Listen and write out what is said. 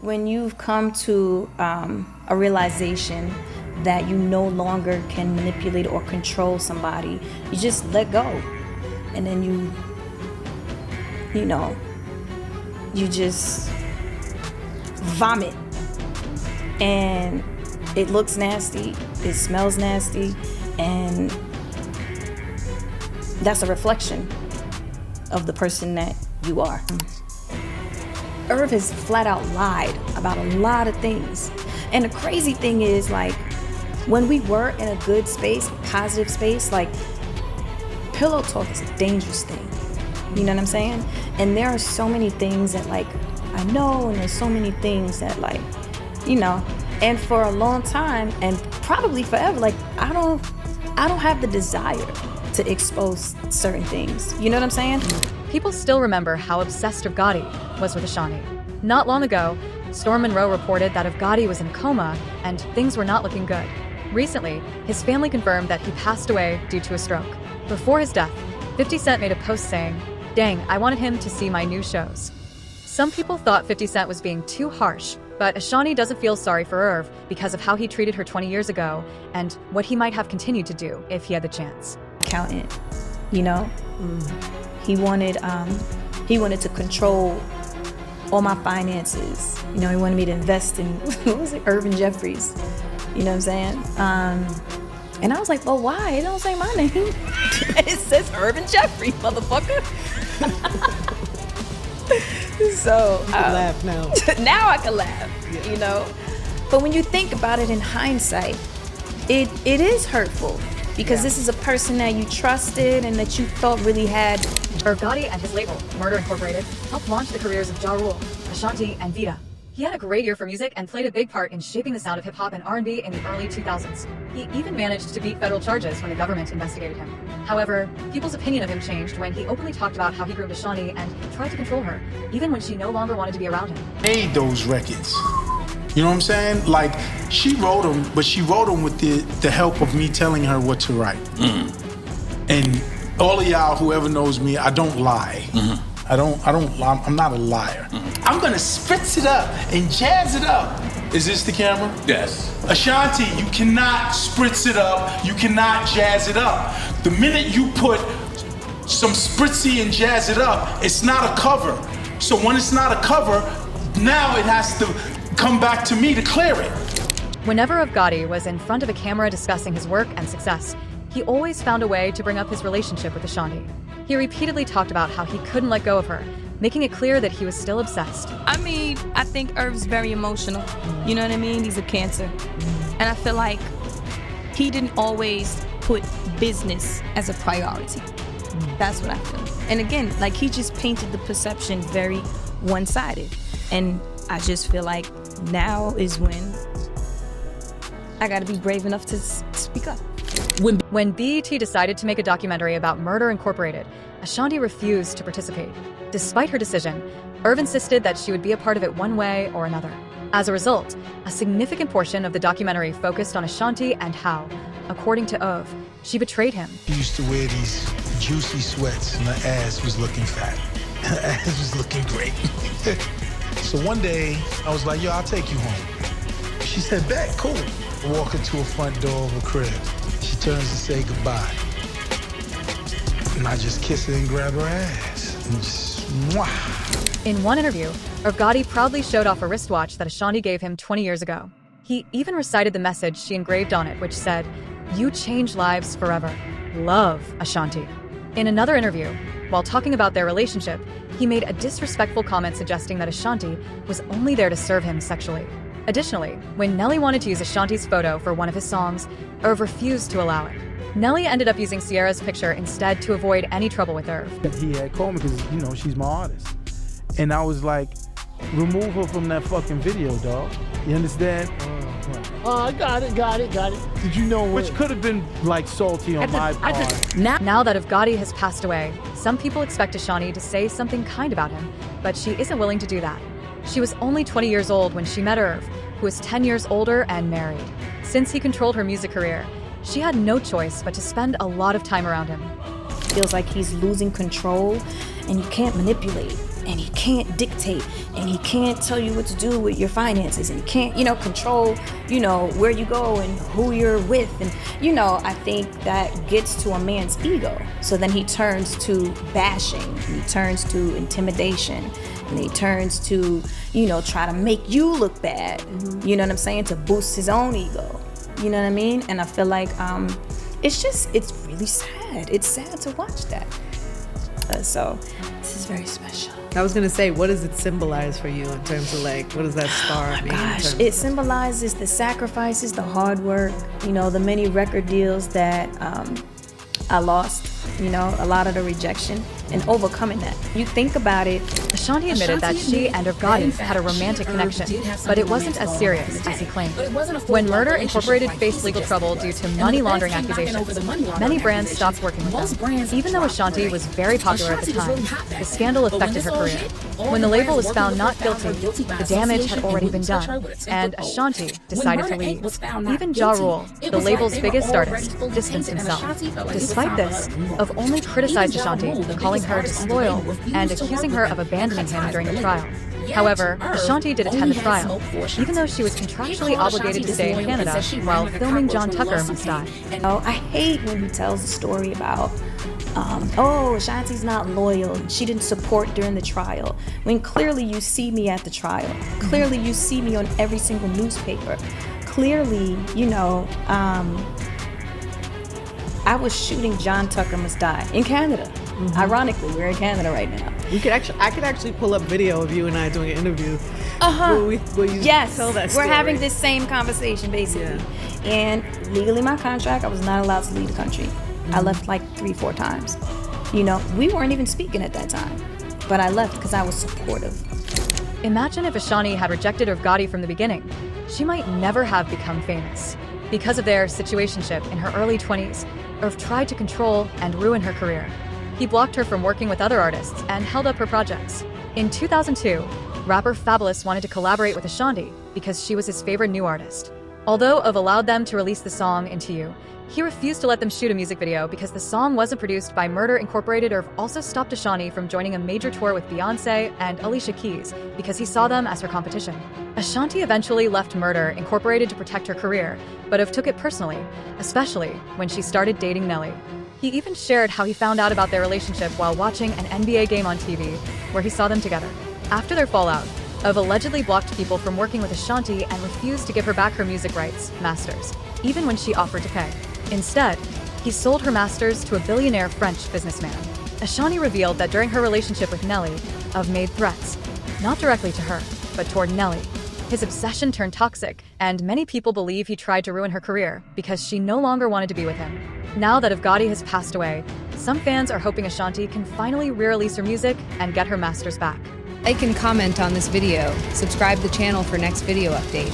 when you've come to a realization that you no longer can manipulate or control somebody, you just let go. And then you just vomit. And it looks nasty, it smells nasty, and that's a reflection of the person that you are. Irv has flat out lied about a lot of things. And the crazy thing is, like, when we were in a good space, positive space, like, pillow talk is a dangerous thing. You know what I'm saying? And there are so many things that, like, I know, and there's so many things that, like, and for a long time, and probably forever, like, I don't have the desire to expose certain things. You know what I'm saying? People still remember how obsessed Irv Gotti was with Ashanti. Not long ago, Storm Monroe reported that Irv Gotti was in a coma and things were not looking good. Recently, his family confirmed that he passed away due to a stroke. Before his death, 50 Cent made a post saying, "Dang, I wanted him to see my new shows." Some people thought 50 Cent was being too harsh, but Ashanti doesn't feel sorry for Irv because of how he treated her 20 years ago and what he might have continued to do if he had the chance. Accountant, he wanted to control all my finances. He wanted me to invest in, what was it, Irvin Jeffries. You know what I'm saying? And I was like, well, why? It don't say my name. It says Irvin Jeffries, motherfucker. So you can laugh now. Now I can laugh, But when you think about it in hindsight, it is hurtful. Because this is a person that you trusted and that you thought really had. Irv Gotti and his label, Murder Incorporated, helped launch the careers of Ja Rule, Ashanti, and Vita. He had a great ear for music and played a big part in shaping the sound of hip-hop and R&B in the early 2000s. He even managed to beat federal charges when the government investigated him. However, people's opinion of him changed when he openly talked about how he groomed Ashanti and tried to control her, even when she no longer wanted to be around him. Made those records. You know what I'm saying? Like, she wrote them, but she wrote them with the help of me telling her what to write. And all of y'all, whoever knows me, I don't lie. I'm not a liar. I'm gonna spritz it up and jazz it up. Is this the camera? Yes. Ashanti, you cannot spritz it up, you cannot jazz it up. The minute you put some spritzy and jazz it up, it's not a cover. So when it's not a cover, now it has to come back to me to clear it. Whenever Irv Gotti was in front of a camera discussing his work and success, he always found a way to bring up his relationship with Ashanti. He repeatedly talked about how he couldn't let go of her, making it clear that he was still obsessed. I mean, I think Irv's very emotional. You know what I mean? He's a Cancer. And I feel like he didn't always put business as a priority. That's what I feel. And again, like, he just painted the perception very one-sided. And I just feel like now is when I gotta be brave enough to speak up. When BET decided to make a documentary about Murder Incorporated, Ashanti refused to participate. Despite her decision, Irv insisted that she would be a part of it one way or another. As a result, a significant portion of the documentary focused on Ashanti and how, according to Irv, she betrayed him. She used to wear these juicy sweats and her ass was looking fat. Her ass was looking great. So one day, I was like, yo, I'll take you home. She said, bet, cool. I walk into a front door of her crib. She turns to say goodbye. And I just kiss her and grab her ass. And just, mwah. In one interview, Irv Gotti proudly showed off a wristwatch that Ashanti gave him 20 years ago. He even recited the message she engraved on it, which said, "You change lives forever. Love, Ashanti." In another interview, while talking about their relationship, he made a disrespectful comment suggesting that Ashanti was only there to serve him sexually. Additionally, when Nelly wanted to use Ashanti's photo for one of his songs, Irv refused to allow it. Nelly ended up using Sierra's picture instead to avoid any trouble with Irv. He had called me because, she's my artist. And I was like, remove her from that fucking video, dog. You understand? Oh, got it. Did you know which could have been like salty on my part? Now that Irv Gotti has passed away, some people expect Ashanti to say something kind about him, but she isn't willing to do that. She was only 20 years old when she met Irv, who was 10 years older and married. Since he controlled her music career, she had no choice but to spend a lot of time around him. Feels like he's losing control and you can't manipulate. and he can't dictate, and he can't tell you what to do with your finances, and he can't, control, where you go and who you're with. And, I think that gets to a man's ego. So then he turns to bashing, he turns to intimidation, and he turns to, try to make you look bad. You know what I'm saying? To boost his own ego. You know what I mean? And I feel like it's really sad. It's sad to watch that. So this is very special. I was gonna say, what does it symbolize for you in terms of like, what does that star mean? Gosh, it symbolizes the sacrifices, the hard work, the many record deals that I lost, a lot of the rejection, and overcoming that. You think about it. Ashanti admitted that she and Irv Gotti had a romantic connection, but it wasn't as serious as he claimed. When Murder Incorporated faced legal trouble due to money laundering accusations, many brands stopped working with them. Even though Ashanti was very popular at the time, the scandal affected her career. When the label was found not guilty, the damage had already been done, and Ashanti decided to leave. Even Ja Rule, the label's biggest artist, distanced himself. Despite this, Irv only criticized Ashanti, calling her disloyal and accusing her of abandoning him during the trial. However, Ashanti did attend the trial, even though she was contractually obligated to stay in Canada while filming John Tucker Must Die. I hate when he tells the story about, Ashanti's not loyal, she didn't support during the trial. When clearly you see me at the trial. Clearly you see me on every single newspaper. Clearly, I was shooting John Tucker Must Die in Canada. Ironically, we're in Canada right now. I could actually pull up video of you and I doing an interview. Where you Yes, tell that we're story. having this same conversation basically. Yeah. And legally, my contract, I was not allowed to leave the country. I left like 3-4 times. We weren't even speaking at that time, but I left because I was supportive. Imagine if Ashanti had rejected Irv Gotti from the beginning. She might never have become famous. Because of their situationship in her early 20s, Irv tried to control and ruin her career. He blocked her from working with other artists and held up her projects. In 2002, rapper Fabulous wanted to collaborate with Ashanti because she was his favorite new artist. Although Irv allowed them to release the song Into You, he refused to let them shoot a music video because the song wasn't produced by Murder Incorporated. Irv also stopped Ashanti from joining a major tour with Beyoncé and Alicia Keys because he saw them as her competition. Ashanti eventually left Murder Incorporated to protect her career, but Irv took it personally, especially when she started dating Nelly. He even shared how he found out about their relationship while watching an NBA game on TV, where he saw them together. After their fallout, Irv allegedly blocked people from working with Ashanti and refused to give her back her music rights, masters, even when she offered to pay. Instead, he sold her masters to a billionaire French businessman. Ashanti revealed that during her relationship with Nelly, Irv made threats, not directly to her, but toward Nelly. His obsession turned toxic, and many people believe he tried to ruin her career because she no longer wanted to be with him. Now that Irv Gotti has passed away, some fans are hoping Ashanti can finally re-release her music and get her masters back. Like and comment on this video. Subscribe to the channel for next video update.